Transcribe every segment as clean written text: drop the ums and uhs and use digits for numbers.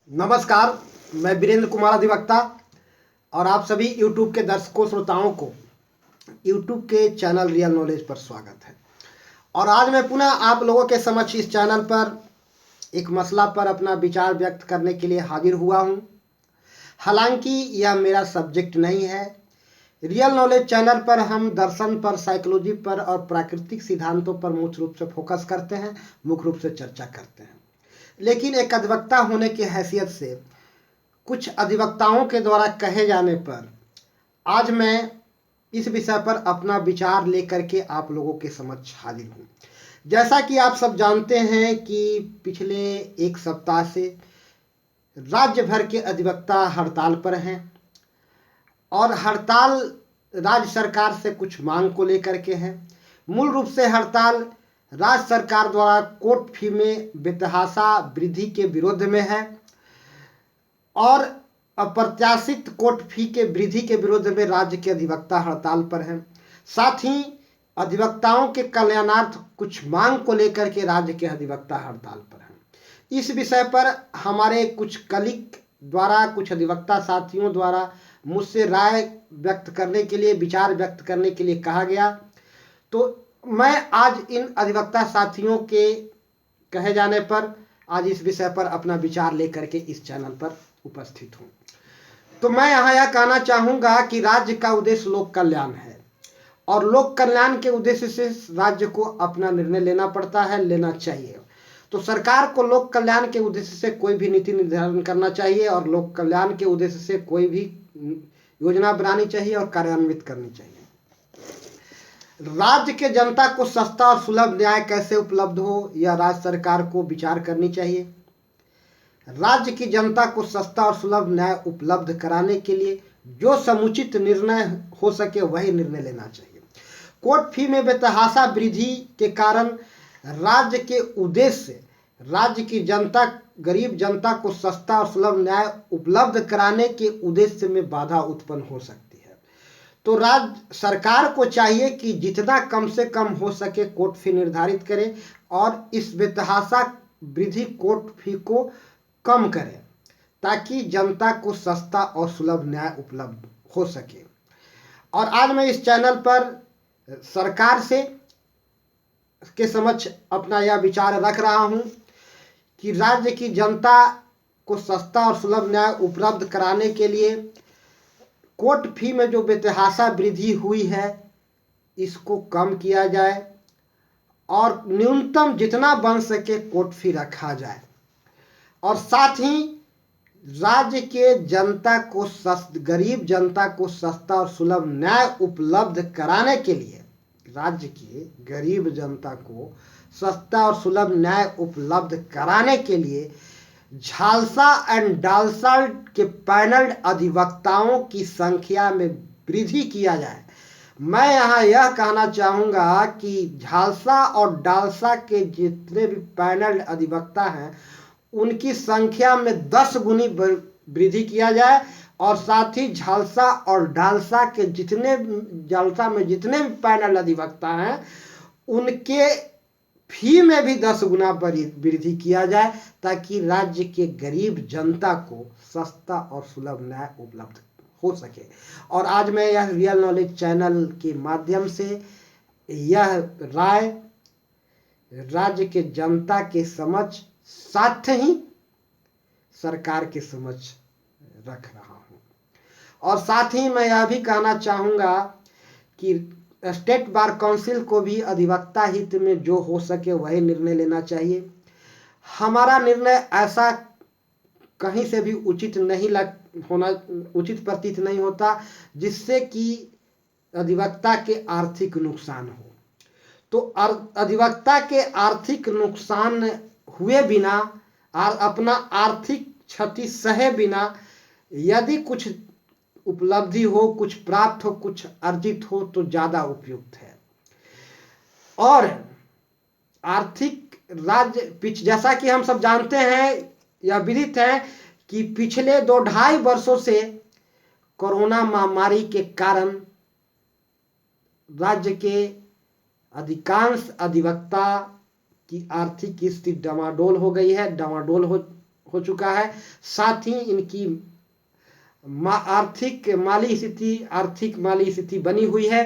नमस्कार। मैं वीरेंद्र कुमार अधिवक्ता और आप सभी YouTube के दर्शकों श्रोताओं को YouTube के चैनल रियल नॉलेज पर स्वागत है। और आज मैं पुनः आप लोगों के समक्ष इस चैनल पर एक मसला पर अपना विचार व्यक्त करने के लिए हाजिर हुआ हूं। हालांकि यह मेरा सब्जेक्ट नहीं है। रियल नॉलेज चैनल पर हम दर्शन पर, साइकोलॉजी पर और प्राकृतिक सिद्धांतों पर मुख्य रूप से फोकस करते हैं, मुख्य रूप से चर्चा करते हैं। लेकिन एक अधिवक्ता होने की हैसियत से कुछ अधिवक्ताओं के द्वारा कहे जाने पर आज मैं इस विषय पर अपना विचार लेकर के आप लोगों के समक्ष हाजिर हूँ। जैसा कि आप सब जानते हैं कि पिछले एक सप्ताह से राज्य भर के अधिवक्ता हड़ताल पर हैं और हड़ताल राज्य सरकार से कुछ मांग को लेकर के है। मूल रूप से हड़ताल राज्य सरकार द्वारा कोर्ट फी में बेतहाशा वृद्धि के विरोध में है और अप्रत्याशित कोर्ट फी के वृद्धि के विरोध में राज्य के अधिवक्ता हड़ताल पर हैं। साथ ही अधिवक्ताओं के कल्याणार्थ कुछ मांग को लेकर के राज्य के अधिवक्ता हड़ताल पर हैं। इस विषय पर हमारे कुछ कलीग द्वारा, कुछ अधिवक्ता साथियों द्वारा मुझसे राय व्यक्त करने के लिए, विचार व्यक्त करने के लिए कहा गया। तो मैं आज इन अधिवक्ता साथियों के कहे जाने पर आज इस विषय पर अपना विचार लेकर के इस चैनल पर उपस्थित हूँ। तो मैं यहाँ यह कहना चाहूँगा कि राज्य का उद्देश्य लोक कल्याण है और लोक कल्याण के उद्देश्य से राज्य को अपना निर्णय लेना पड़ता है, लेना चाहिए। तो सरकार को लोक कल्याण के उद्देश्य से कोई भी नीति निर्धारण करना चाहिए और लोक कल्याण के उद्देश्य से कोई भी योजना बनानी चाहिए और कार्यान्वित करनी चाहिए। राज्य के जनता को सस्ता और सुलभ न्याय कैसे उपलब्ध हो, यह राज्य सरकार को विचार करनी चाहिए। राज्य की जनता को सस्ता और सुलभ न्याय उपलब्ध कराने के लिए जो समुचित निर्णय हो सके वही निर्णय लेना चाहिए। कोर्ट फी में बेतहाशा वृद्धि के कारण राज्य के उद्देश्य से राज्य की जनता, गरीब जनता को सस्ता और सुलभ न्याय उपलब्ध कराने के उद्देश्य में बाधा उत्पन्न हो सकती है। तो राज्य सरकार को चाहिए कि जितना कम से कम हो सके कोर्ट फी निर्धारित करे और इस बेतहाशा वृद्धि कोर्ट फी को कम करें ताकि जनता को सस्ता और सुलभ न्याय उपलब्ध हो सके। और आज मैं इस चैनल पर सरकार से के समक्ष अपना यह विचार रख रहा हूं कि राज्य की जनता को सस्ता और सुलभ न्याय उपलब्ध कराने के लिए कोर्ट फी में जो बेतहाशा वृद्धि हुई है इसको कम किया जाए और न्यूनतम जितना बन सके कोर्ट फी रखा जाए। और साथ ही राज्य के जनता को गरीब जनता को सस्ता और सुलभ न्याय उपलब्ध कराने के लिए, राज्य की गरीब जनता को सस्ता और सुलभ न्याय उपलब्ध कराने के लिए झालसा एंड डालसा के पैनल अधिवक्ताओं की संख्या में वृद्धि किया जाए। मैं यहाँ यह कहना चाहूँगा कि झालसा और डालसा के जितने भी पैनल अधिवक्ता हैं उनकी संख्या में 10 गुनी वृद्धि किया जाए और साथ ही झालसा और डालसा के झालसा में जितने भी पैनल अधिवक्ता हैं उनके फी में भी 10 गुना वृद्धि किया जाए ताकि राज्य के गरीब जनता को सस्ता और सुलभ न्याय उपलब्ध हो सके। और आज मैं यह रियल नॉलेज चैनल के माध्यम से यह राय राज्य के जनता के समक्ष साथ ही सरकार के समक्ष रख रहा हूं। और साथ ही मैं यह भी कहना चाहूँगा कि स्टेट बार काउंसिल को भी अधिवक्ता हित में जो हो सके वही निर्णय लेना चाहिए। हमारा निर्णय ऐसा कहीं से भी उचित प्रतीत नहीं होता जिससे कि अधिवक्ता के आर्थिक नुकसान हो। तो अधिवक्ता के आर्थिक नुकसान हुए बिना और अपना आर्थिक क्षति सहे बिना यदि कुछ उपलब्धि हो, कुछ प्राप्त हो, कुछ अर्जित हो तो ज़्यादा उपयुक्त है। और आर्थिक राज्य जैसा कि हम सब जानते हैं, यह विदित है कि पिछले 2-2.5 वर्षों से कोरोना महामारी के कारण राज्य के अधिकांश अधिवक्ता की आर्थिक स्थिति डामाडोल हो गई है, डामाडोल हो चुका है। साथ ही इनकी आर्थिक माली स्थिति बनी हुई है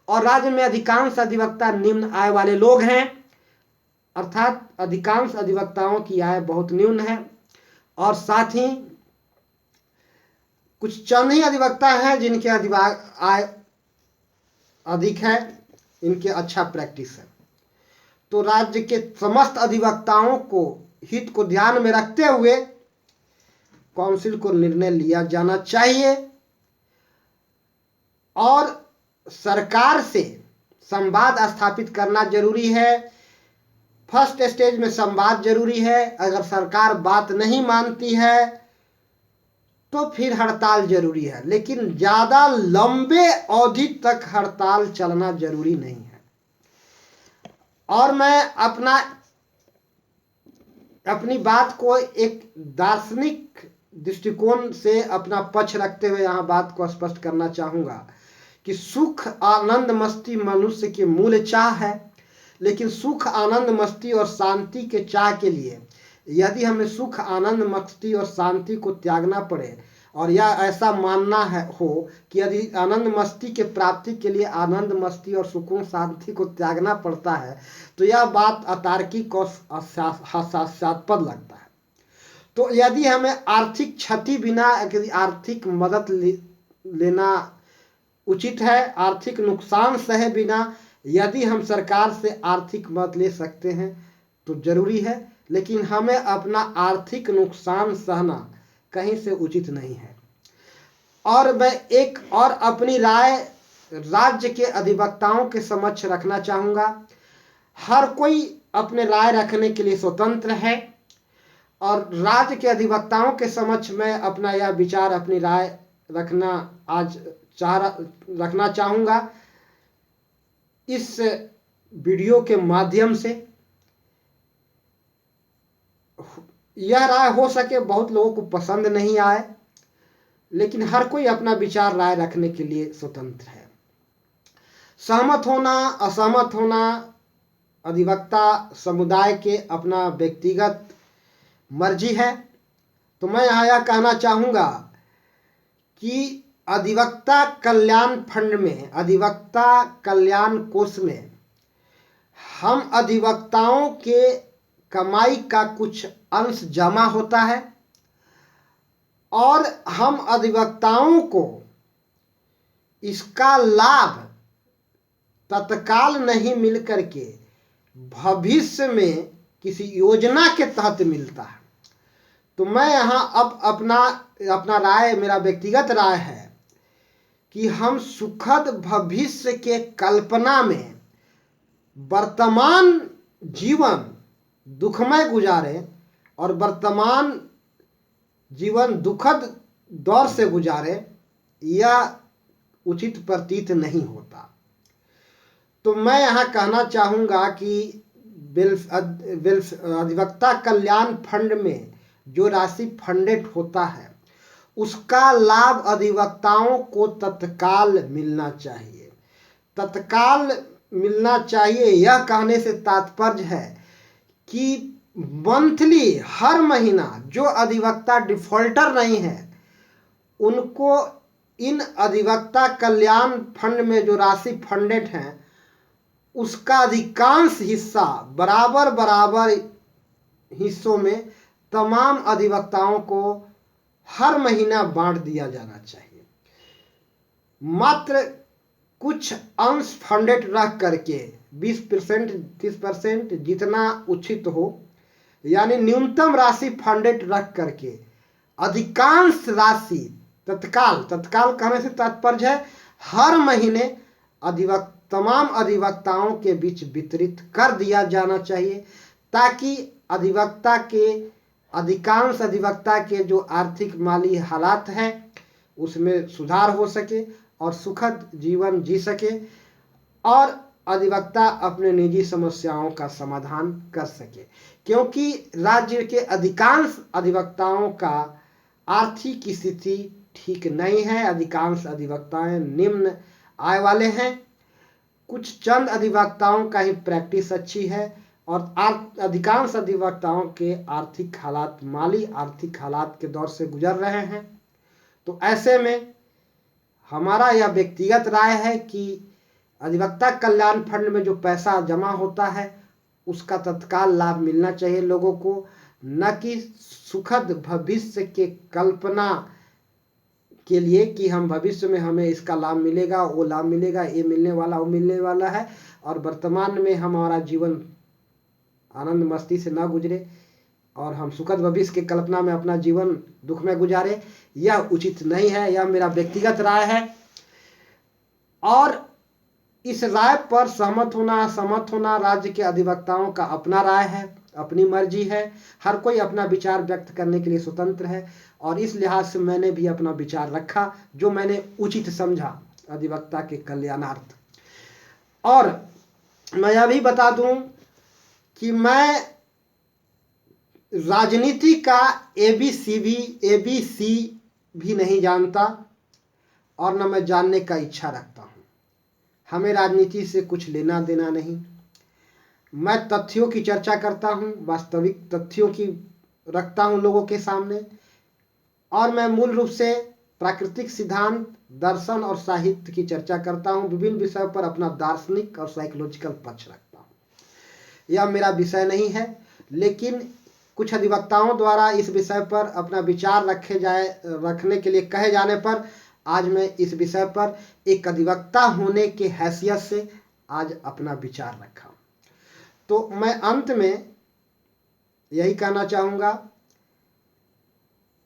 और राज्य में अधिकांश अधिवक्ता निम्न आय वाले लोग हैं, अर्थात अधिकांश अधिवक्ताओं की आय बहुत न्यून है। और साथ ही कुछ चंद ही अधिवक्ता हैं जिनके आय अधिक है, इनके अच्छा प्रैक्टिस है। तो राज्य के समस्त अधिवक्ताओं को हित को ध्यान में रखते हुए काउंसिल को निर्णय लिया जाना चाहिए और सरकार से संवाद स्थापित करना जरूरी है। फर्स्ट स्टेज में संवाद जरूरी है। अगर सरकार बात नहीं मानती है तो फिर हड़ताल जरूरी है, लेकिन ज्यादा लंबे अवधि तक हड़ताल चलना जरूरी नहीं है। और मैं अपनी बात को एक दार्शनिक दृष्टिकोण से अपना पक्ष रखते हुए यहाँ बात को स्पष्ट करना चाहूंगा कि सुख आनंद मस्ती मनुष्य की मूल चाह है, लेकिन सुख आनंद मस्ती और शांति के चाह के लिए यदि हमें सुख आनंद मस्ती और शांति को त्यागना पड़े और यह ऐसा मानना हो कि यदि आनंद मस्ती के प्राप्ति के लिए आनंद मस्ती और सुकून शांति को त्यागना पड़ता है तो यह बात अतार्किक और हास्यास्पद लगता है। तो यदि हमें आर्थिक क्षति बिना आर्थिक मदद लेना उचित है, आर्थिक नुकसान सहे बिना यदि हम सरकार से आर्थिक मदद ले सकते हैं तो जरूरी है, लेकिन हमें अपना आर्थिक नुकसान सहना कहीं से उचित नहीं है। और मैं एक और अपनी राय राज्य के अधिवक्ताओं के समक्ष रखना चाहूंगा। हर कोई अपने राय रखने के लिए स्वतंत्र है और राज्य के अधिवक्ताओं के समक्ष मैं अपना यह विचार अपनी राय रखना चाहूंगा इस वीडियो के माध्यम से। यह राय हो सके बहुत लोगों को पसंद नहीं आए, लेकिन हर कोई अपना विचार राय रखने के लिए स्वतंत्र है। सहमत होना असहमत होना अधिवक्ता समुदाय के अपना व्यक्तिगत मर्जी है। तो मैं यहाँ यह कहना चाहूँगा कि अधिवक्ता कल्याण फंड में, अधिवक्ता कल्याण कोष में हम अधिवक्ताओं के कमाई का कुछ अंश जमा होता है और हम अधिवक्ताओं को इसका लाभ तत्काल नहीं मिल करके भविष्य में किसी योजना के तहत मिलता है। तो मैं यहाँ अब अपना राय, मेरा व्यक्तिगत राय है कि हम सुखद भविष्य के कल्पना में वर्तमान जीवन दुखमय गुजारे और वर्तमान जीवन दुखद दौर से गुजारे, यह उचित प्रतीत नहीं होता। तो मैं यहाँ कहना चाहूँगा कि अधिवक्ता कल्याण फंड में जो राशि फंडेड होता है उसका लाभ अधिवक्ताओं को तत्काल मिलना चाहिए। तत्काल मिलना चाहिए यह कहने से तात्पर्य है कि मंथली हर महीना जो अधिवक्ता डिफॉल्टर नहीं है उनको इन अधिवक्ता कल्याण फंड में जो राशि फंडेड है उसका अधिकांश हिस्सा बराबर हिस्सों में तमाम अधिवक्ताओं को हर महीना बांट दिया जाना चाहिए। मात्र कुछ अंश फंडेड रख करके 20% 30% जितना उचित हो, यानी न्यूनतम राशि फंडेड रख करके अधिकांश राशि तत्काल कहने से तात्पर्य है हर महीने तमाम अधिवक्ताओं के बीच वितरित कर दिया जाना चाहिए, ताकि अधिकांश अधिवक्ता के जो आर्थिक माली हालात हैं उसमें सुधार हो सके और सुखद जीवन जी सके और अधिवक्ता अपने निजी समस्याओं का समाधान कर सके। क्योंकि राज्य के अधिकांश अधिवक्ताओं का आर्थिक स्थिति ठीक नहीं है, अधिकांश अधिवक्ताएं निम्न आय वाले हैं। कुछ चंद अधिवक्ताओं का ही प्रैक्टिस अच्छी है और अधिकांश अधिवक्ताओं के आर्थिक हालात, माली आर्थिक हालात के दौर से गुजर रहे हैं। तो ऐसे में हमारा यह व्यक्तिगत राय है कि अधिवक्ता कल्याण फंड में जो पैसा जमा होता है उसका तत्काल लाभ मिलना चाहिए लोगों को, न कि सुखद भविष्य के कल्पना के लिए कि हम भविष्य में हमें इसका लाभ मिलेगा, वो लाभ मिलेगा, ये मिलने वाला, वो मिलने वाला है, और वर्तमान में हमारा जीवन आनंद मस्ती से न गुजरे और हम सुखद भविष्य की कल्पना में अपना जीवन दुख में गुजारे। यह उचित नहीं है। यह मेरा व्यक्तिगत राय है और इस राय पर सहमत होना असहमत होना राज्य के अधिवक्ताओं का अपना राय है, अपनी मर्जी है। हर कोई अपना विचार व्यक्त करने के लिए स्वतंत्र है और इस लिहाज से मैंने भी अपना विचार रखा जो मैंने उचित समझा अधिवक्ता के कल्याणार्थ। और मैं यह भी बता दूं कि मैं राजनीति का ABC भी नहीं जानता और न मैं जानने का इच्छा रखता हूं। हमें राजनीति से कुछ लेना देना नहीं। मैं तथ्यों की चर्चा करता हूं, वास्तविक तथ्यों की रखता हूं लोगों के सामने, और मैं मूल रूप से प्राकृतिक सिद्धांत, दर्शन और साहित्य की चर्चा करता हूं। विभिन्न विषयों पर अपना दार्शनिक और साइकोलॉजिकल पक्ष रखता हूं। यह मेरा विषय नहीं है, लेकिन कुछ अधिवक्ताओं द्वारा इस विषय पर अपना विचार रखने के लिए कहे जाने पर आज मैं इस विषय पर एक अधिवक्ता होने के हैसियत से आज अपना विचार रखा। तो मैं अंत में यही कहना चाहूँगा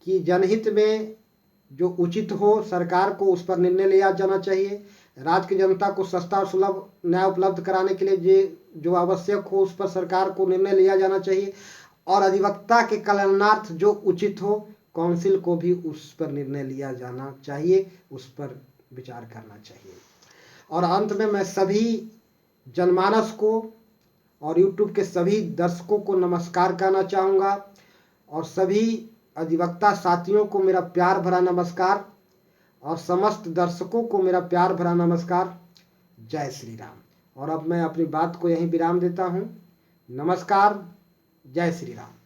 कि जनहित में जो उचित हो सरकार को उस पर निर्णय लिया जाना चाहिए। राज्य की जनता को सस्ता और सुलभ न्याय उपलब्ध कराने के लिए जो आवश्यक हो उस पर सरकार को निर्णय लिया जाना चाहिए और अधिवक्ता के कल्याणार्थ जो उचित हो काउंसिल को भी उस पर निर्णय लिया जाना चाहिए, उस पर विचार करना चाहिए। और अंत में मैं सभी जनमानस को और YouTube के सभी दर्शकों को नमस्कार कहना चाहूँगा और सभी अधिवक्ता साथियों को मेरा प्यार भरा नमस्कार और समस्त दर्शकों को मेरा प्यार भरा नमस्कार। जय श्री राम। और अब मैं अपनी बात को यहीं विराम देता हूँ। नमस्कार। जय श्री राम।